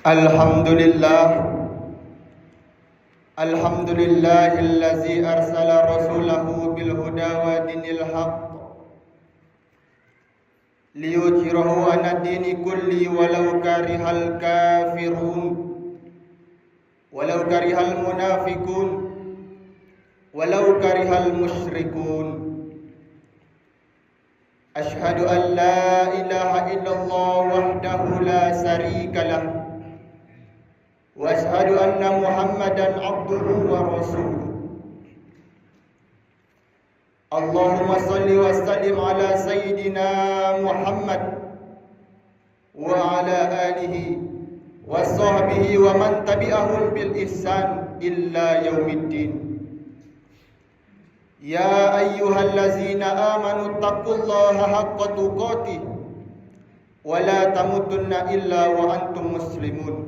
Alhamdulillah, Alhamdulillahillazi arsala rasulahu bil huda wa dinil haqq liyudhhirahu 'ala dini kulli walau karihal kafirun walau karihal munafiqun walau karihal musyrikun. Ashhadu an la ilaha illallah wahdahu la syarika lah wa ashhadu anna Muhammadan abduhu wa rasuluh. Allahumma salli wa sallim ala sayyidina Muhammad wa ala alihi wa sahbihi wa man tabi'ahum bil ihsan illa yaumiddin. Ya ayyuhallazina amanu taqullaha haqqa tuqatih wa la tamutunna illa wa antum muslimun.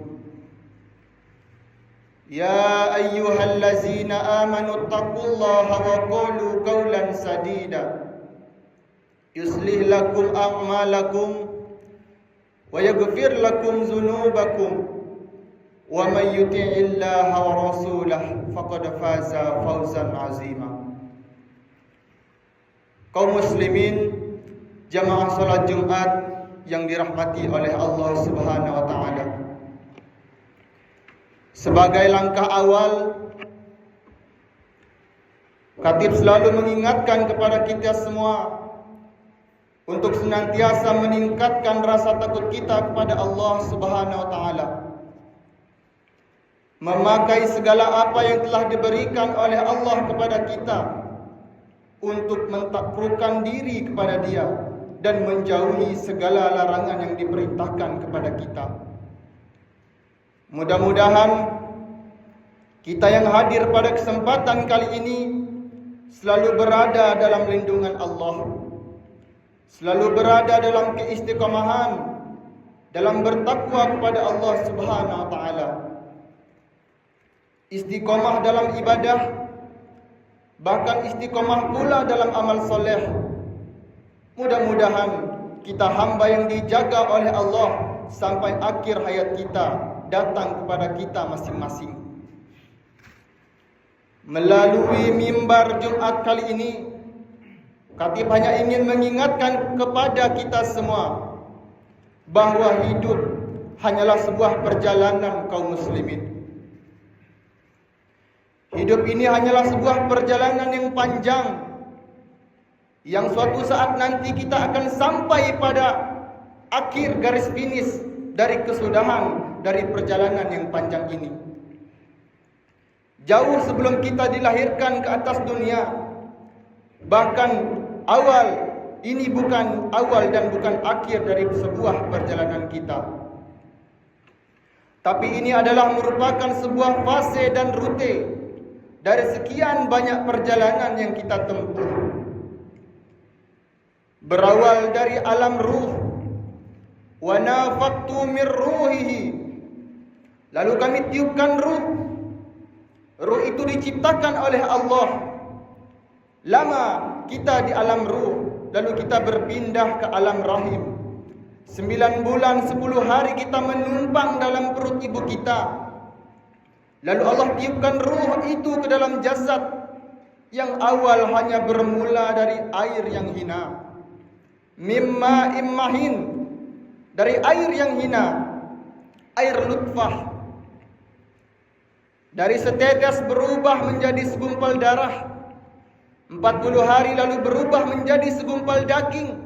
Ya ayyuhallazina amanu taqullaha wa qulu qawlan sadida yuslih lakum a'malakum wa yaghfir lakum dzunubakum wa may yuti'illaha wa rasulahu faqad faza fawzan 'azima. Kaum muslimin jamaah salat Jumat yang dirahmati oleh Allah Subhanahu wa taala. Sebagai langkah awal, Khatib selalu mengingatkan kepada kita semua untuk senantiasa meningkatkan rasa takut kita kepada Allah Subhanahu wa taala. Memakai segala apa yang telah diberikan oleh Allah kepada kita untuk mentaklukkan diri kepada Dia dan menjauhi segala larangan yang diperintahkan kepada kita. Mudah-mudahan kita yang hadir pada kesempatan kali ini selalu berada dalam lindungan Allah, selalu berada dalam keistiqomahan, dalam bertakwa kepada Allah Subhanahu wa taala. Istiqomah dalam ibadah, bahkan istiqomah pula dalam amal soleh. Mudah-mudahan kita hamba yang dijaga oleh Allah sampai akhir hayat kita datang kepada kita masing-masing. Melalui mimbar Jumat kali ini, Khatib hanya ingin mengingatkan kepada kita semua bahwa hidup hanyalah sebuah perjalanan kaum muslimin. Hidup ini hanyalah sebuah perjalanan yang panjang, yang suatu saat nanti kita akan sampai pada akhir garis finish dari kesudahan dari perjalanan yang panjang ini. Jauh sebelum kita dilahirkan ke atas dunia, bahkan awal ini bukan awal dan bukan akhir dari sebuah perjalanan kita, tapi ini adalah merupakan sebuah fase dan rute dari sekian banyak perjalanan yang kita tempuh. Berawal dari alam ruh, wa nafaqtu min ruhihi, lalu kami tiupkan ruh. Ruh itu diciptakan oleh Allah. Lama kita di alam ruh, lalu kita berpindah ke alam rahim. 9 bulan 10 hari kita menumpang dalam perut ibu kita. Lalu Allah tiupkan ruh itu ke dalam jasad yang awal hanya bermula dari air yang hina. Mimma immahin, dari air yang hina, air nutfah. Dari setetes berubah menjadi segumpal darah. 40 hari lalu berubah menjadi segumpal daging.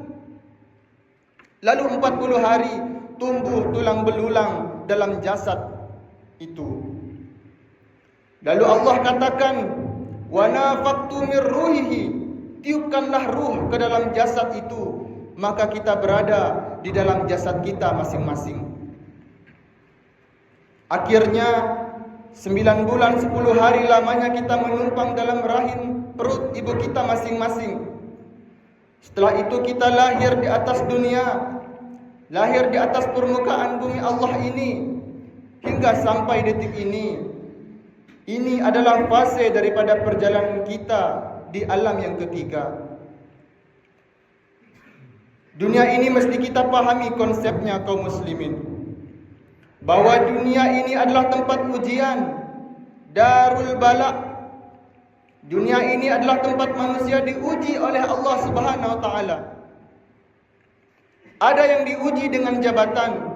Lalu 40 hari tumbuh tulang belulang dalam jasad itu. Lalu Allah katakan, wa nafaqtu min ruhihi, tiupkanlah ruh ke dalam jasad itu, maka kita berada di dalam jasad kita masing-masing. Akhirnya 9 bulan 10 hari lamanya kita menumpang dalam rahim perut ibu kita masing-masing. Setelah itu kita lahir di atas dunia, lahir di atas permukaan bumi Allah ini, hingga sampai detik ini. Ini adalah fase daripada perjalanan kita di alam yang ketiga. Dunia ini mesti kita pahami konsepnya kaum muslimin. bahwa dunia ini adalah tempat ujian, darul bala. Dunia ini adalah tempat manusia diuji oleh Allah Subhanahu wa taala. Ada yang diuji dengan jabatan,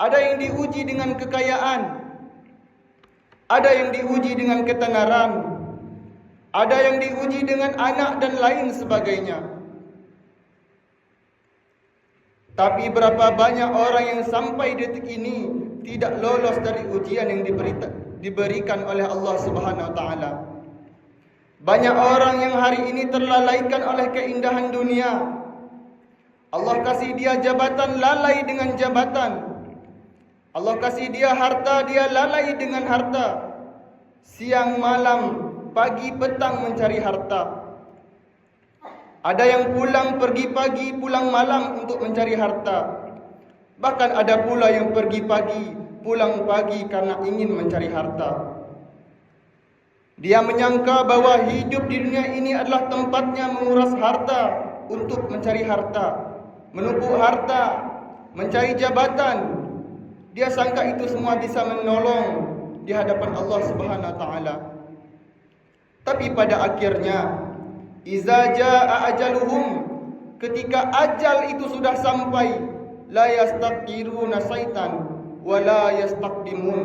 ada yang diuji dengan kekayaan, ada yang diuji dengan ketenaran, ada yang diuji dengan anak dan lain sebagainya. Tapi berapa banyak orang yang sampai detik ini tidak lolos dari ujian yang diberikan oleh Allah Subhanahu wa taala. Banyak orang yang hari ini terlalaikan oleh keindahan dunia. Allah kasih dia jabatan, lalai dengan jabatan. Allah kasih dia harta, dia lalai dengan harta. Siang malam, pagi petang mencari harta. Ada yang pulang pergi pagi, pulang malam untuk mencari harta. Bahkan ada pula yang pergi pagi, pulang pagi karena ingin mencari harta. Dia menyangka bahwa hidup di dunia ini adalah tempatnya menguras harta untuk mencari harta, menumpuk harta, mencari jabatan. Dia sangka itu semua bisa menolong di hadapan Allah Subhanahu wa taala. Tapi pada akhirnya, iza jaa ajaluhum, ketika ajal itu sudah sampai, la yastaqiruna saitan wa la yastaqdimun,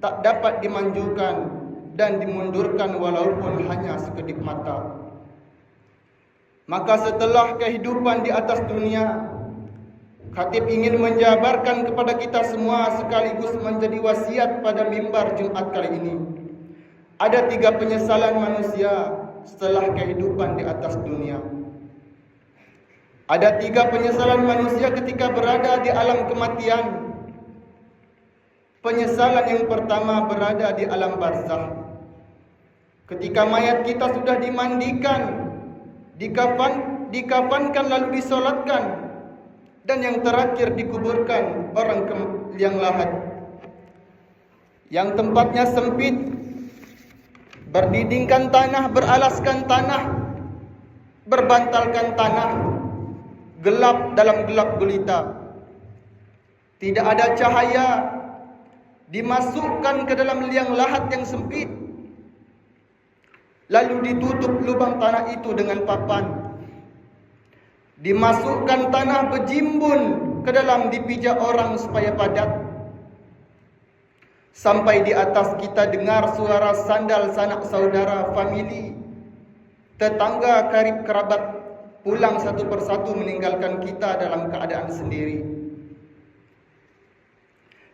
tak dapat dimanjukan dan dimundurkan walaupun hanya sekedip mata. Maka setelah kehidupan di atas dunia, khatib ingin menjabarkan kepada kita semua sekaligus menjadi wasiat pada mimbar Jumat kali ini. Ada 3 penyesalan manusia setelah kehidupan di atas dunia. Ada 3 penyesalan manusia ketika berada di alam kematian. Penyesalan yang pertama berada di alam barzakh. Ketika mayat kita sudah dimandikan, dikafankan lalu disolatkan, dan yang terakhir dikuburkan orang yang lahat, yang tempatnya sempit, berdindingkan tanah, beralaskan tanah, berbantalkan tanah, gelap dalam gelap gulita, tidak ada cahaya, dimasukkan ke dalam liang lahat yang sempit, lalu ditutup lubang tanah itu dengan papan, dimasukkan tanah berjimbun ke dalam, dipijak orang supaya padat, sampai di atas kita dengar suara sandal sanak saudara, famili, tetangga, karib kerabat pulang satu persatu meninggalkan kita dalam keadaan sendiri.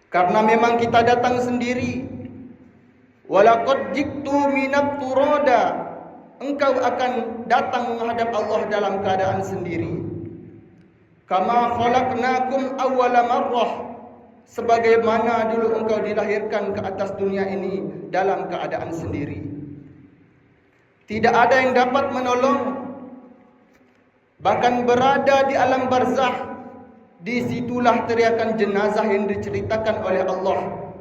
Karena memang kita datang sendiri. Walaqad ji'tu minat turada, engkau akan datang menghadap Allah dalam keadaan sendiri. Kama khalaqnakum awwala marrah, sebagaimana dulu engkau dilahirkan ke atas dunia ini dalam keadaan sendiri. Tidak ada yang dapat menolong. Bahkan berada di alam barzakh, disitulah teriakan jenazah yang diceritakan oleh Allah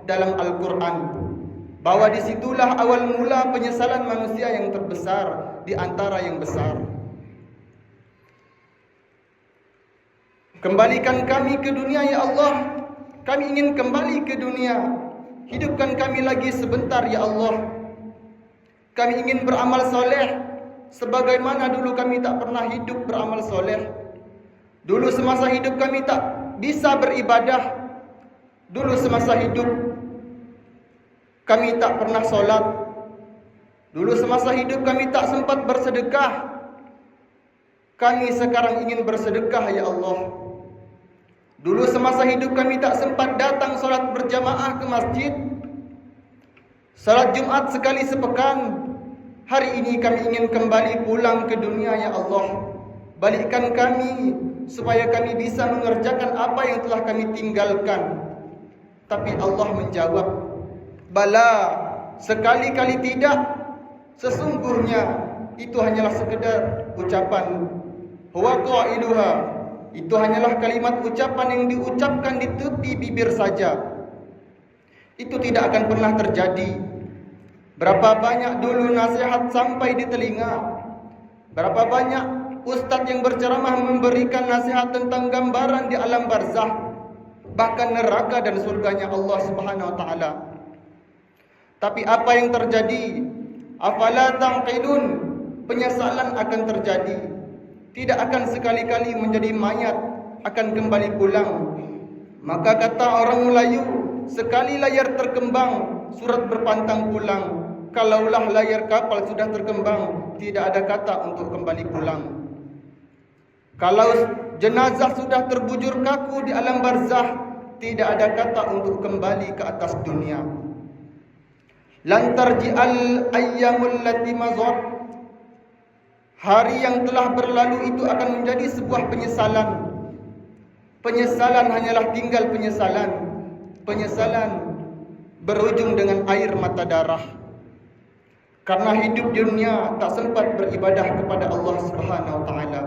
dalam Al-Quran, bahwa disitulah awal mula penyesalan manusia yang terbesar di antara yang besar. Kembalikan kami ke dunia ya Allah. Kami ingin kembali ke dunia. Hidupkan kami lagi sebentar ya Allah. Kami ingin beramal soleh sebagaimana dulu kami tak pernah hidup beramal soleh. Dulu semasa hidup kami tak bisa beribadah. Dulu semasa hidup kami tak pernah solat. Dulu semasa hidup kami tak sempat bersedekah. Kami sekarang ingin bersedekah ya Allah. Dulu semasa hidup kami tak sempat datang solat berjamaah ke masjid, salat Jumat sekali sepekan. Hari ini kami ingin kembali pulang ke dunia ya Allah. Balikkan kami supaya kami bisa mengerjakan apa yang telah kami tinggalkan. Tapi Allah menjawab, bala, sekali-kali tidak. Sesungguhnya itu hanyalah sekedar ucapan. Huwa qailuha, itu hanyalah kalimat ucapan yang diucapkan di tepi bibir saja. Itu tidak akan pernah terjadi. Berapa banyak dulu nasihat sampai di telinga. Berapa banyak ustadz yang berceramah memberikan nasihat tentang gambaran di alam barzakh. bahkan neraka dan surganya Allah Subhanahu wa taala. Tapi apa yang terjadi? Afala taqilun? Penyesalan akan terjadi. Tidak akan sekali-kali menjadi mayat, akan kembali pulang. Maka kata orang Melayu, sekali layar terkembang, surat berpantang pulang. Kalaulah layar kapal sudah terkembang, tidak ada kata untuk kembali pulang. Kalau jenazah sudah terbujur kaku di alam barzah, tidak ada kata untuk kembali ke atas dunia. Lan tarji'al ayyamul lati mazat. Hari yang telah berlalu itu akan menjadi sebuah penyesalan. Penyesalan hanyalah tinggal penyesalan. Penyesalan berujung dengan air mata darah. Karena hidup di dunia tak sempat beribadah kepada Allah Subhanahu wa taala.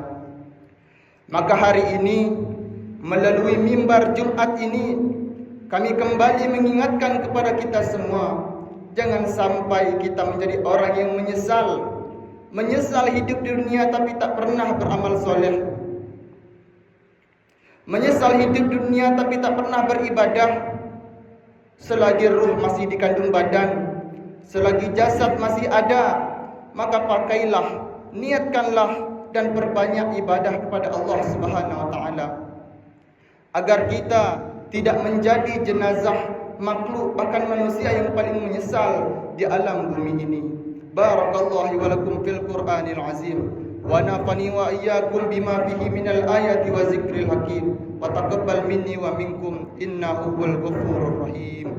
Maka hari ini melalui mimbar Jumat ini kami kembali mengingatkan kepada kita semua, jangan sampai kita menjadi orang yang menyesal hidup di dunia tapi tak pernah beramal soleh. Menyesal hidup di dunia tapi tak pernah beribadah. Selagi ruh masih dikandung badan, selagi jasad masih ada, maka pakailah, niatkanlah dan perbanyak ibadah kepada Allah Subhanahu wa taala, agar kita tidak menjadi jenazah makhluk, bahkan manusia yang paling menyesal di alam bumi ini. Barakallahu wa lakum fil Qur'anil azim wa nafani wa iyyakum bima fihi minal ayati wa zikril hakim wa taqabbal minni wa minkum innahu huwal ghafurur rahim.